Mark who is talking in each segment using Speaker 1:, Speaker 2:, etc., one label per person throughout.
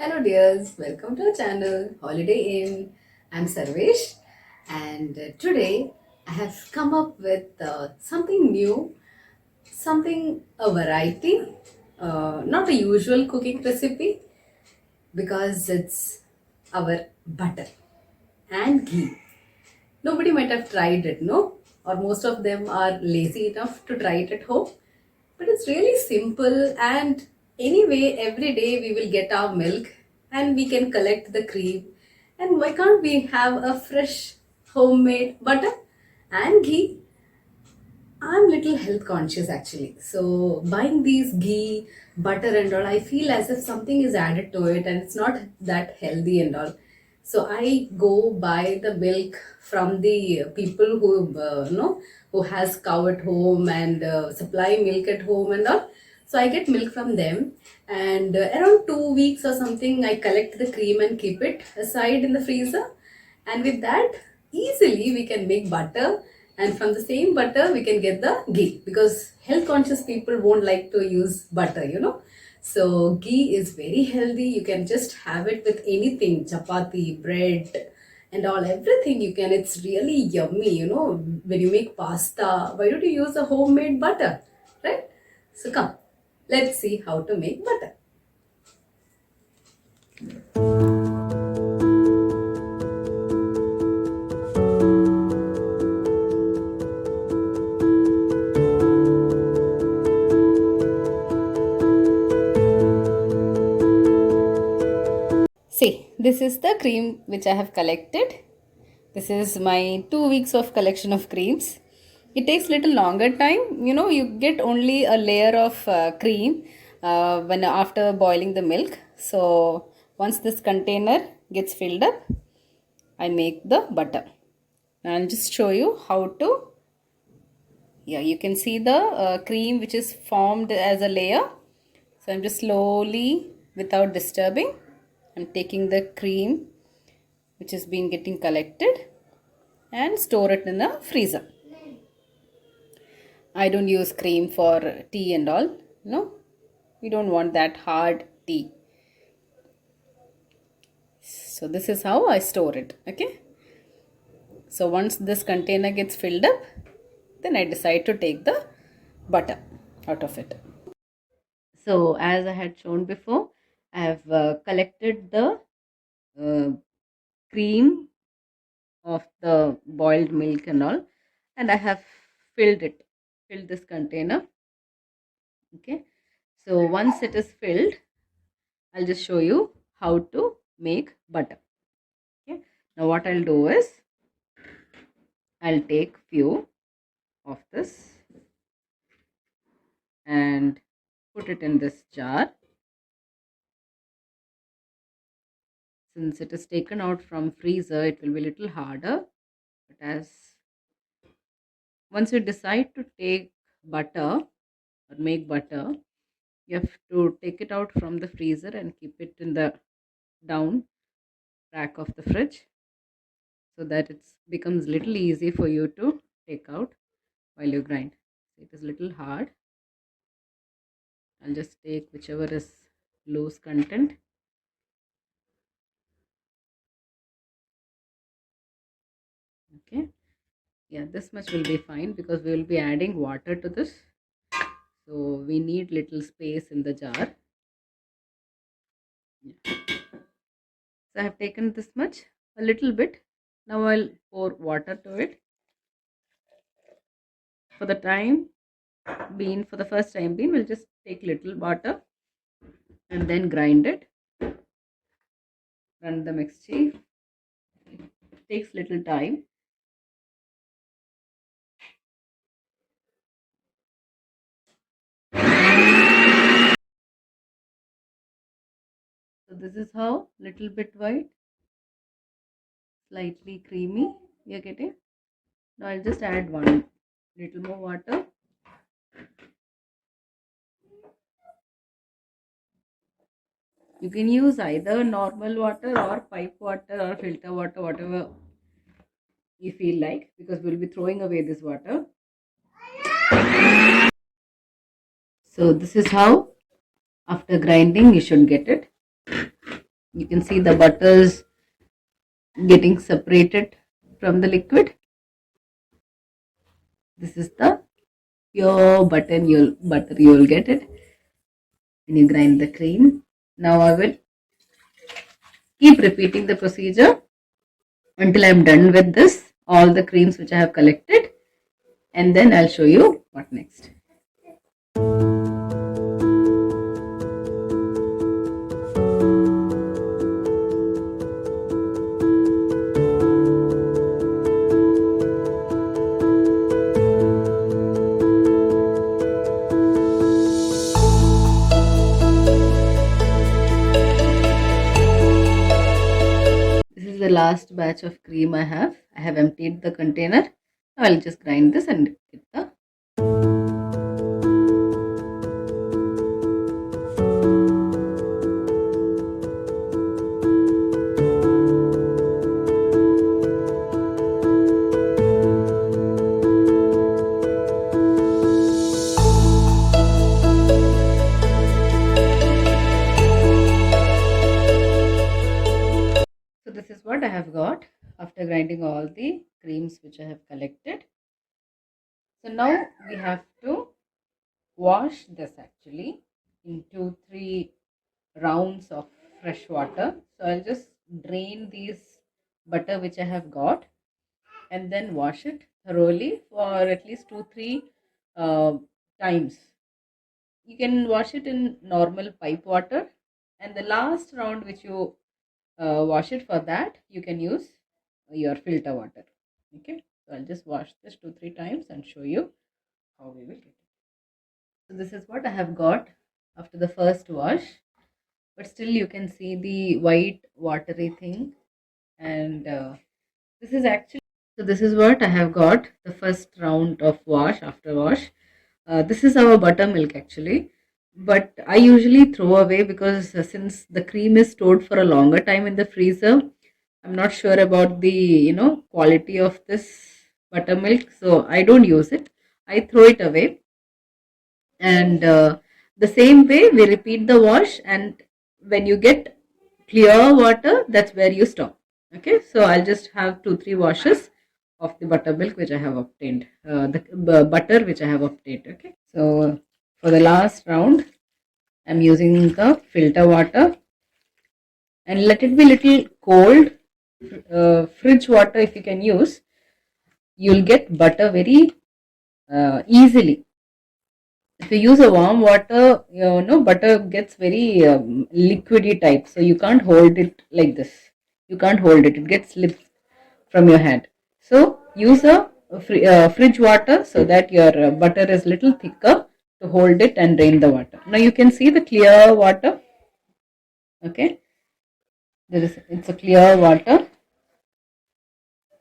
Speaker 1: Hello dears, welcome to our channel Holiday Inn. I'm Sarvesh and today I have come up with something new, something a variety, not a usual cooking recipe because it's our butter and ghee. Nobody might have tried it, no? Or most of them are lazy enough to try it at home. But it's really simple, and anyway, every day we will get our milk and we can collect the cream. And why can't we have a fresh homemade butter and ghee? I'm little health conscious actually. So buying these ghee, butter and all, I feel as if something is added to it and it's not that healthy and all. So I go buy the milk from the people who who has cow at home and supply milk at home and all. So I get milk from them, and around 2 weeks or something, I collect the cream and keep it aside in the freezer. And with that, easily we can make butter, and from the same butter we can get the ghee because health conscious people won't like to use butter. So ghee is very healthy. You can just have it with anything, chapati, bread, and all, everything you can. It's really yummy. When you make pasta, why don't you use a homemade butter, right? So come, let's see how to make butter. See, this is the cream which I have collected. This is my 2 weeks of collection of creams. It takes little longer time. You get only a layer of cream when after boiling the milk. So once this container gets filled up, I make the butter. Now I'll just show you how to. Yeah, you can see the cream which is formed as a layer. So I'm just slowly, without disturbing, I'm taking the cream which is being getting collected and store it in the freezer. I don't use cream for tea and all. No, we don't want that hard tea. So this is how I store it. Okay. So once this container gets filled up, then I decide to take the butter out of it. So as I had shown before, I have collected the uh, cream of the boiled milk and all, and I have filled this container. Okay, so once it is filled, I'll just show you how to make butter. Okay, now what I'll do is I'll take few of this and put it in this jar. Since it is taken out from freezer, it will be a little harder, but as once you decide to take butter or make butter, you have to take it out from the freezer and keep it in the down rack of the fridge so that it becomes little easy for you to take out while you grind. It is little hard. I'll just take whichever is loose content. Okay, yeah, this much will be fine because we will be adding water to this, so we need little space in the jar. Yeah. So I have taken this much, a little bit. Now I'll pour water to it. For the time being, for the first time being, we'll just take little water and then grind it. Run the mixture. It takes little time. So this is how, little bit white, slightly creamy you're getting. Now I'll just add one little more water. You can use either normal water or pipe water or filter water, whatever you feel like, because we'll be throwing away this water. So this is how after grinding you should get it. You can see the butters getting separated from the liquid. This is the pure butter you'll get it when you grind the cream. Now I will keep repeating the procedure until I'm done with this, all the creams which I have collected, and then I'll show you what next. This is the last batch of cream I have. I have emptied the container. Now I'll just grind this and get the. So this is what I have got after grinding all the creams which I have collected. So now we have to wash this actually in 2-3 rounds of fresh water. So I'll just drain these butter which I have got and then wash it thoroughly for at least 2-3 uh, times. You can wash it in normal pipe water, and the last round which you wash it, for that you can use your filter water. Okay, so I'll just wash this 2-3 times and show you how we will get it. So this is what I have got after the first wash, but still you can see the white watery thing, and this is actually, so this is what I have got the first round of wash after wash. This is our buttermilk actually, but I usually throw away because since the cream is stored for a longer time in the freezer, I'm not sure about the quality of this buttermilk, so I don't use it. I throw it away, and the same way we repeat the wash, and when you get clear water, that's where you stop. Okay, so I'll just have 2-3 washes of the buttermilk which I have obtained, the butter which I have obtained. Okay, so for the last round I'm using the filter water, and let it be little cold. Fridge water if you can use, you'll get butter very easily. If you use a warm water, butter gets very liquidy type, so you can't hold it like this. You can't hold it; it gets slipped from your hand. So use a fridge water so that your butter is little thicker to hold it and drain the water. Now you can see the clear water. Okay, it's a clear water.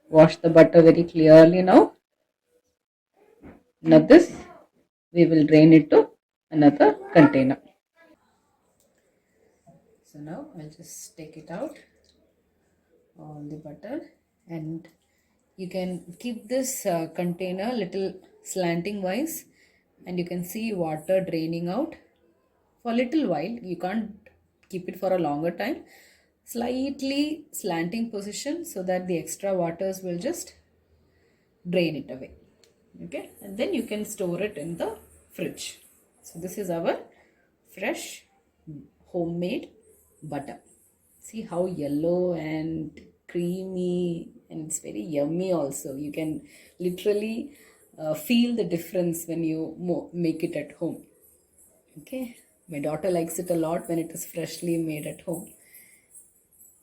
Speaker 1: Wash the butter very clearly now. Now this we will drain it to another container. So now I'll just take it out, all the butter, and you can keep this container little slanting wise, and you can see water draining out for a little while. You can't keep it for a longer time. Slightly slanting position so that the extra waters will just drain it away. Okay, and then you can store it in the fridge. So this is our fresh homemade butter. See how yellow and creamy, and it's very yummy also. You can literally feel the difference when you make it at home. Okay, my daughter likes it a lot when it is freshly made at home.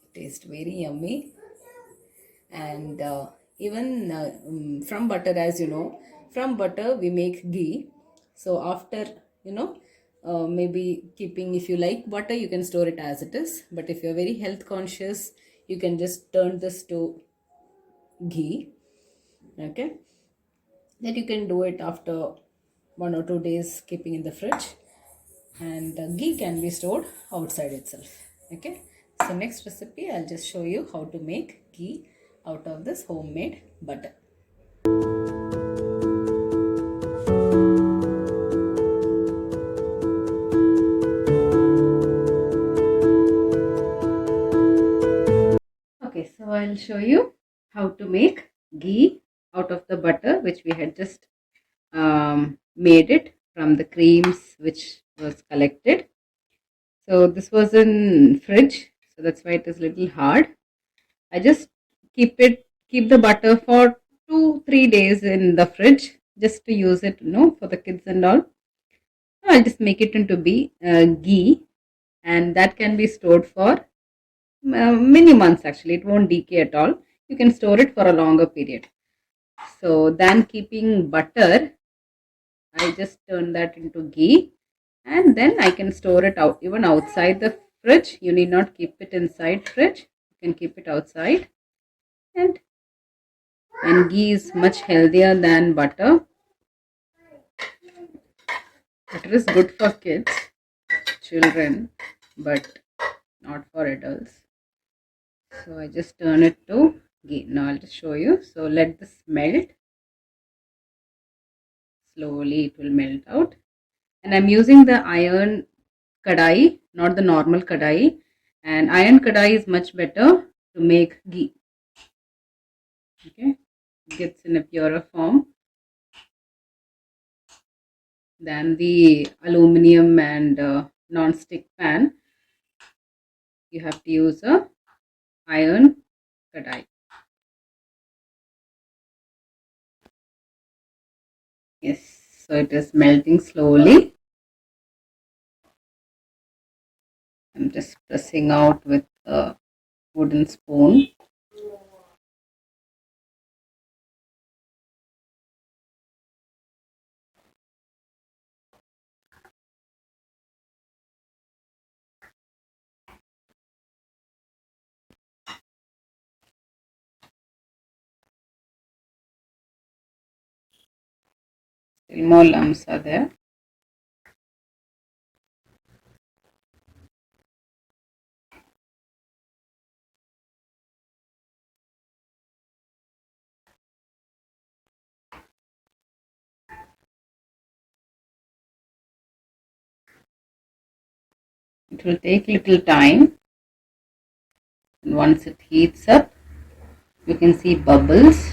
Speaker 1: It tastes very yummy. And even from butter, as you know, from butter we make ghee. So after, maybe keeping, if you like butter, you can store it as it is, but if you're very health conscious, you can just turn this to ghee. Okay, then you can do it after 1 or 2 days keeping in the fridge, and ghee can be stored outside itself. Okay, so next recipe I'll just show you how to make ghee out of this homemade butter. I'll show you how to make ghee out of the butter which we had just made it from the creams which was collected. So this was in fridge, so that's why it is little hard. I just keep the butter for 2-3 days in the fridge just to use it, for the kids and all. I'll just make it into ghee, and that can be stored for many months. Actually, it won't decay at all. You can store it for a longer period. So than keeping butter, I just turn that into ghee, and then I can store it out even outside the fridge. You need not keep it inside fridge. You can keep it outside, and ghee is much healthier than butter. Butter is good for kids, children, but not for adults. So I just turn it to ghee. Now I'll just show you. So let this melt. Slowly it will melt out. And I'm using the iron kadai, not the normal kadai. And iron kadai is much better to make ghee. Okay, it gets in a purer form than the aluminum and non-stick pan. You have to use a iron kadai. Yes, so it is melting slowly. I'm just pressing out with a wooden spoon. Still more lumps are there. It will take little time, and once it heats up, you can see bubbles.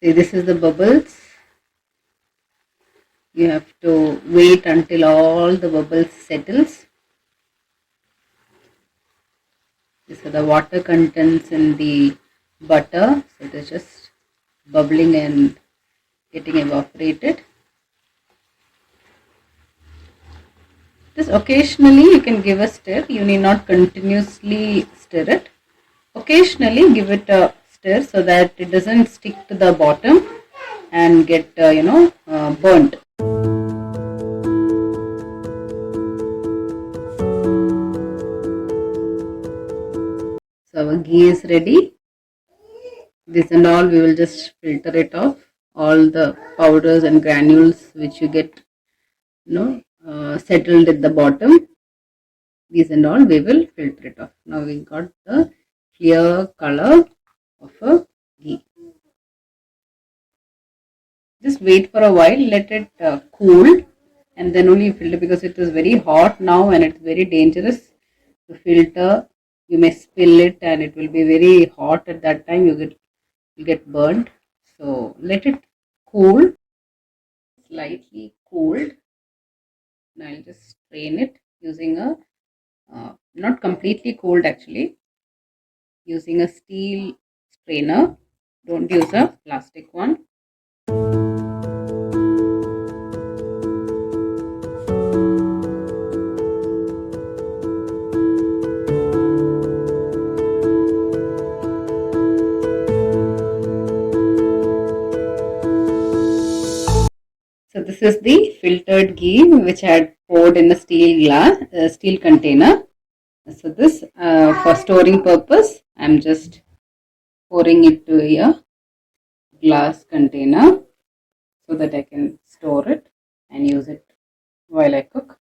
Speaker 1: See, this is the bubbles. You have to wait until all the bubbles settles. These are the water contents in the butter. So it is just bubbling and getting evaporated. Just occasionally you can give a stir. You need not continuously stir it. Occasionally give it a stir so that it doesn't stick to the bottom and get burnt. So our ghee is ready. This and all, we will just filter it off. All the powders and granules which you get settled at the bottom, these and all we will filter it off. Now we got the clear color of a ghee. Just wait for a while, let it cool, and then only filter, because it is very hot now and it's very dangerous to filter. You may spill it and it will be very hot at that time. You get burnt. So let it cool, slightly cooled. Now I'll just strain it using a not completely cold, actually, using a steel strainer. Don't use a plastic one. So this is the filtered ghee which I had poured in a steel container. So this for storing purpose, I'm just pouring it to a glass container so that I can store it and use it while I cook.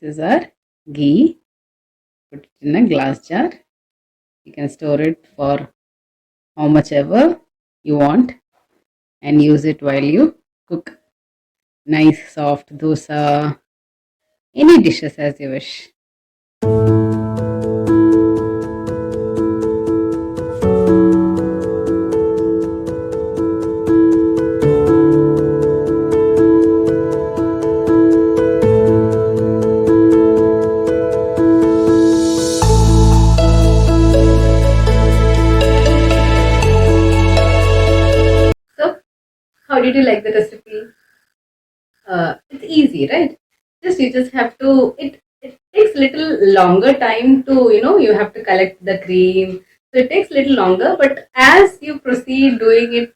Speaker 2: is our ghee. Put it in a glass jar. You can store it for how much ever you want and use it while you cook nice soft dosa, any dishes as you wish.
Speaker 1: So, how did you like the recipe? It's easy, right? You just have to. It takes little longer time to you have to collect the cream, so it takes little longer. But as you proceed doing it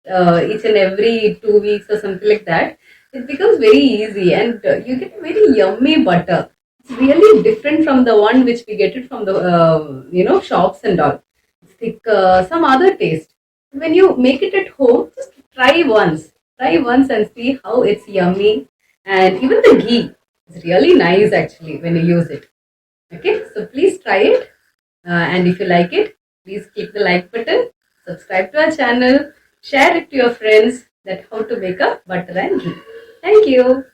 Speaker 1: each and every 2 weeks or something like that, it becomes very easy, and you get very yummy butter. It's really different from the one which we get it from the shops and all. It's like some other taste. When you make it at home, just try once and see how it's yummy, and even the ghee is really nice actually when you use it. Okay, so please try it, and if you like it, please click the like button, subscribe to our channel, share it to your friends that how to make a butter and ghee. Thank you.